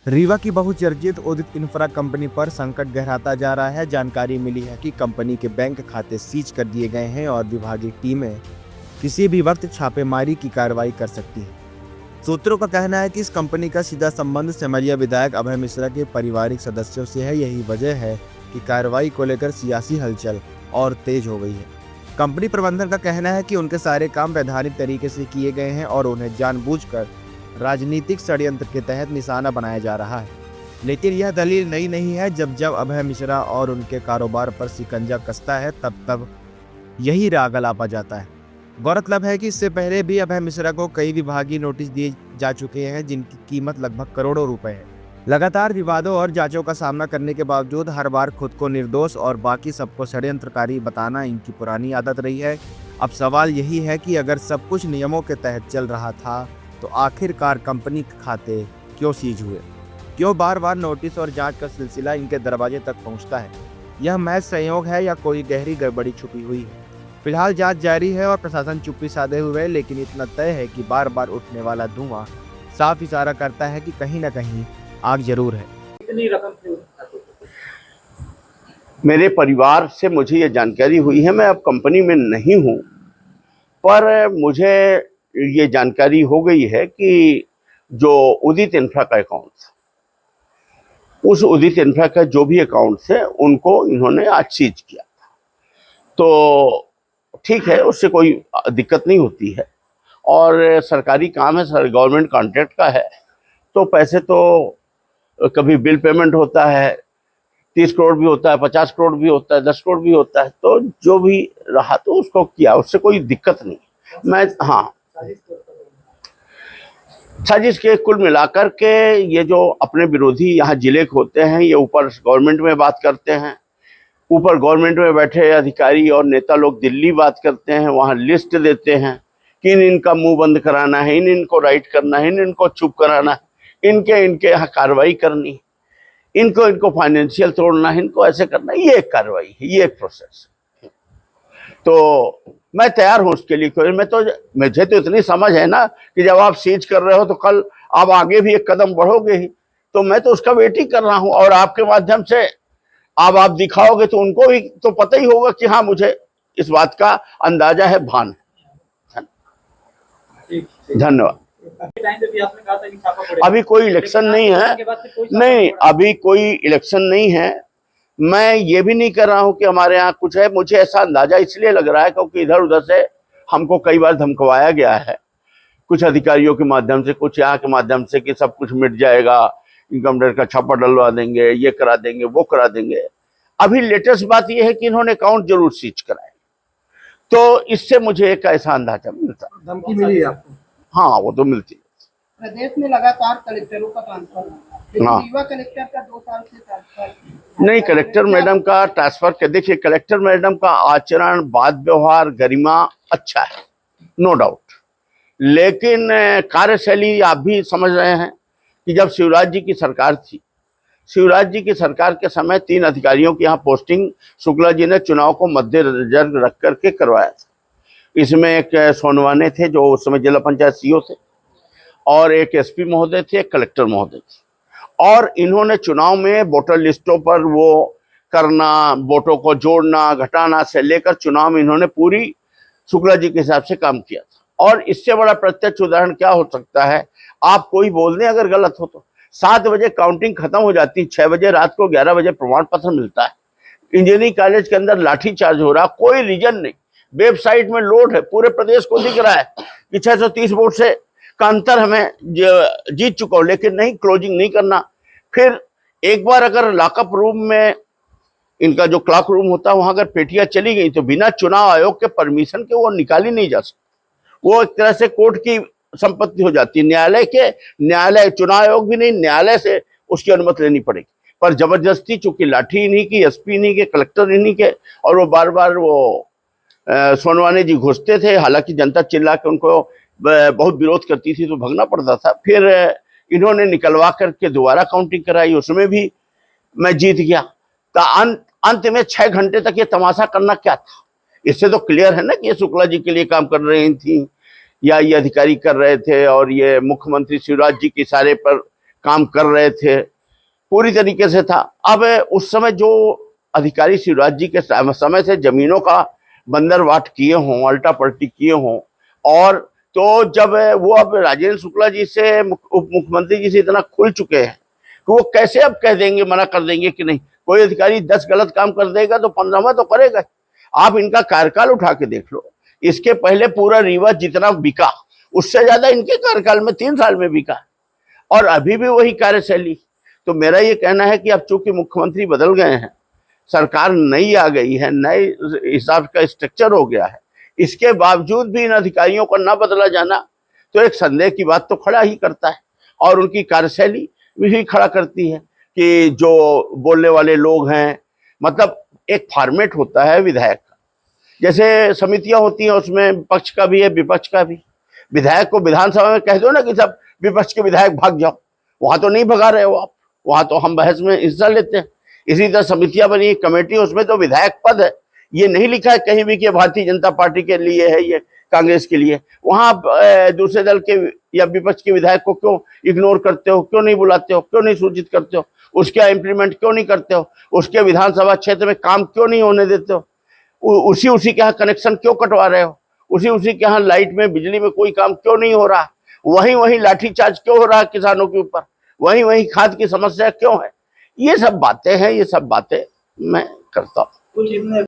रीवा की बहुचर्चित उदित infra company पर संकट गहराता जा रहा है। जानकारी मिली है कि कंपनी के बैंक खाते सीज कर दिए गए हैं और विभागीय टीमें किसी भी वक्त छापेमारी की कार्रवाई कर सकती है। सूत्रों का कहना है कि इस कंपनी का सीधा संबंध सिमरिया विधायक अभय मिश्रा के पारिवारिक सदस्यों से है। यही वजह है कि कार्रवाई को लेकर सियासी हलचल और तेज हो गई है। कंपनी प्रबंधन का कहना है कि उनके सारे काम वैधानिक तरीके से किए गए हैं और उन्हें जानबूझकर राजनीतिक षड्यंत्र के तहत निशाना बनाया जा रहा है। लेकिन यह दलील नई नहीं है। जब अभय मिश्रा और उनके कारोबार पर शिकंजा कसता है तब यही राग अलापा जाता है। गौरतलब है कि इससे पहले भी अभय मिश्रा को कई विभागीय नोटिस दिए जा चुके हैं, जिनकी कीमत लगभग करोड़ों रुपए है। लगातार विवादों और जांचों का सामना करने के बावजूद हर बार खुद को निर्दोष और बाकी सबको षड्यंत्रकारी बताना इनकी पुरानी आदत रही है। अब सवाल यही है कि अगर सब कुछ नियमों के तहत चल रहा था तो आखिरकार कंपनी के खाते क्यों सीज हुए? क्यों बार बार नोटिस और जांच का सिलसिला इनके दरवाजे तक पहुंचता है? यह महज संयोग है या कोई गहरी गड़बड़ी छुपी हुई है? फिलहाल जांच जारी है और प्रशासन चुप्पी साधे हुए है, लेकिन इतना तय है कि बार बार उठने वाला धुआं साफ इशारा करता है कि कहीं न कहीं आग जरूर है। कितनी रकम थी? मेरे परिवार से मुझे ये जानकारी हुई है। मैं अब कंपनी में नहीं हूँ, पर मुझे ये जानकारी हो गई है कि जो उदित इंफ्रा का अकाउंट था, उस उदित इंफ्रा का जो भी अकाउंट थे उनको इन्होंने आज सीज किया। तो ठीक है, उससे कोई दिक्कत नहीं होती है और सरकारी काम है, सर गवर्नमेंट कॉन्ट्रैक्ट का है, तो पैसे तो कभी बिल पेमेंट होता है, 30 करोड़ भी होता है, 50 करोड़ भी होता है, 10 करोड़ भी होता है, तो जो भी रहा तो उसको किया, उससे कोई दिक्कत नहीं। मैं साजिश के कुल मिलाकर के ये जो अपने विरोधी यहाँ जिले के होते हैं, ये ऊपर गवर्नमेंट में बात करते हैं, ऊपर गवर्नमेंट में बैठे अधिकारी और नेता लोग दिल्ली बात करते हैं, वहाँ लिस्ट देते हैं कि इनका मुंह बंद कराना है, इनको राइट करना है, इनको चुप कराना है, इनके यहाँ कार्रवाई करनी, इनको फाइनेंशियल तोड़ना है, इनको ऐसे करना है। ये एक कार्रवाई है, ये एक प्रोसेस। तो मैं तैयार हूं उसके लिए। मुझे तो इतनी समझ है ना कि जब आप सीज कर रहे हो तो कल आप आगे भी एक कदम बढ़ोगे ही, तो मैं तो उसका वेट ही कर रहा हूं। और आपके माध्यम से आप दिखाओगे तो उनको भी तो पता ही होगा कि हाँ, मुझे इस बात का अंदाजा है, भान है। धन्यवाद। अभी कोई इलेक्शन नहीं है, नहीं, अभी कोई इलेक्शन नहीं है। मैं ये भी नहीं कर रहा हूं कि हमारे यहाँ कुछ है। मुझे ऐसा अंदाजा इसलिए लग रहा है क्योंकि इधर उधर से हमको कई बार धमकवाया गया है, कुछ अधिकारियों के माध्यम से, कुछ यहाँ के माध्यम से, कि सब कुछ मिट जाएगा, इनकम टैक्स का छापा डलवा देंगे, ये करा देंगे, वो करा देंगे। अभी लेटेस्ट बात यह है कि इन्होंने अकाउंट जरूर सीज कराए, तो इससे मुझे एक ऐसा अंदाजा मिलता। धमकी मिली आपको? हाँ, वो तो मिलती है। प्रदेश में लगातार कलेक्टरों का ट्रांसफर हो रहा है, लेकिन रीवा कलेक्टर का 2 साल से ट्रांसफर नहीं, कलेक्टर मैडम का ट्रांसफर के देखिए, कलेक्टर मैडम का आचरण, बात व्यवहार, गरिमा अच्छा है, नो डाउट। लेकिन कार्यशैली आप भी समझ रहे हैं कि जब शिवराज जी की सरकार थी, शिवराज जी की सरकार के समय 3 अधिकारियों की यहाँ पोस्टिंग शुक्ला जी ने चुनाव को मद्देनजर रख करके करवाया था। इसमें एक सोनवाने थे जो उस समय जिला पंचायत सीओ थे, और एक एसपी महोदय थे, एक कलेक्टर महोदय थे। और इन्होंने चुनाव में वोटर लिस्टों पर वो करना, वोटों को जोड़ना घटाना से लेकर चुनाव में इन्होंने पूरी शुक्ला जी के हिसाब से काम किया था। और इससे बड़ा प्रत्यक्ष उदाहरण क्या हो सकता है? आप कोई बोल दें अगर गलत हो तो 7 बजे काउंटिंग खत्म हो जाती, 6 बजे रात को 11 बजे प्रमाण पत्र मिलता है। इंजीनियरिंग कॉलेज के अंदर लाठीचार्ज हो रहा, कोई रीजन नहीं, वेबसाइट में लोड है, पूरे प्रदेश को दिख रहा है कि 630 वोट से का अंतर हमें जीत चुका हो, लेकिन नहीं, क्लोजिंग नहीं करना। फिर एक बार अगर लॉकअप रूम में, इनका जो क्लॉक रूम होता है, वहां अगर पेटियां चली गई तो बिना चुनाव आयोग के परमिशन के वो निकाली नहीं जा सकती। वो एक तरह से कोर्ट की संपत्ति हो जाती है, न्यायालय, चुनाव आयोग भी नहीं, न्यायालय से उसकी अनुमति लेनी पड़ेगी। पर जबरदस्ती, चूंकि लाठी इन्हीं की, एसपी इन्हीं के, कलेक्टर इन्हीं के, और वो बार बार वो सोनवाने जी घुसते थे। हालांकि जनता चिल्ला के उनको बहुत विरोध करती थी तो भगना पड़ता था। फिर इन्होंने निकलवा करके दोबारा काउंटिंग कराई, उसमें भी मैं जीत गया। तो अंत में 6 घंटे तक ये तमाशा करना क्या था? इससे तो क्लियर है ना कि ये शुक्ला जी के लिए काम कर रही थी, या ये अधिकारी कर रहे थे, और ये मुख्यमंत्री शिवराज जी के इशारे पर काम कर रहे थे, पूरी तरीके से था। अब उस समय जो अधिकारी शिवराज जी के समय से जमीनों का बंदरवाट किए हों, अल्टा पलटी किए हों, और तो जब वो अब राजेंद्र शुक्ला जी से उप मुख्यमंत्री जी से इतना खुल चुके हैं कि वो कैसे अब कह देंगे, मना कर देंगे कि नहीं। कोई अधिकारी 10 गलत काम कर देगा तो 15वां तो करेगा। आप इनका कार्यकाल उठा के देख लो, इसके पहले पूरा रीवा जितना बिका उससे ज्यादा इनके कार्यकाल में 3 साल में बिका, और अभी भी वही कार्यशैली। तो मेरा ये कहना है कि अब चूंकि मुख्यमंत्री बदल गए हैं, सरकार नई आ गई है, नए हिसाब का स्ट्रक्चर हो गया है, इसके बावजूद भी इन अधिकारियों का ना बदला जाना तो एक संदेह की बात तो खड़ा ही करता है, और उनकी कार्यशैली भी खड़ा करती है कि जो बोलने वाले लोग हैं, मतलब एक फॉर्मेट होता है विधायक का, जैसे समितियां होती हैं उसमें पक्ष का भी है विपक्ष का भी। विधायक को विधानसभा में कह दो ना कि सब विपक्ष के विधायक भाग जाओ, वहां तो नहीं भगा रहे हो आप, वहां तो हम बहस में हिस्सा लेते हैं। इसी तरह समितियां बनी, कमेटी, उसमें तो विधायक पद है, ये नहीं लिखा है कहीं भी कि भारतीय जनता पार्टी के लिए है, ये कांग्रेस के लिए। वहां दूसरे दल के या विपक्ष के विधायक को क्यों इग्नोर करते हो, क्यों नहीं बुलाते हो, क्यों नहीं सूचित करते हो, उसका इम्प्लीमेंट क्यों नहीं करते हो, उसके विधानसभा क्षेत्र में काम क्यों नहीं होने देते हो, उसी के यहाँ कनेक्शन क्यों कटवा रहे हो, उसी के यहाँ लाइट में बिजली में कोई काम क्यों नहीं हो रहा, वहीं लाठीचार्ज क्यों हो रहा है किसानों के ऊपर, वहीं खाद की समस्या क्यों है। ये सब बातें हैं, ये सब बातें मैं करता हूँ।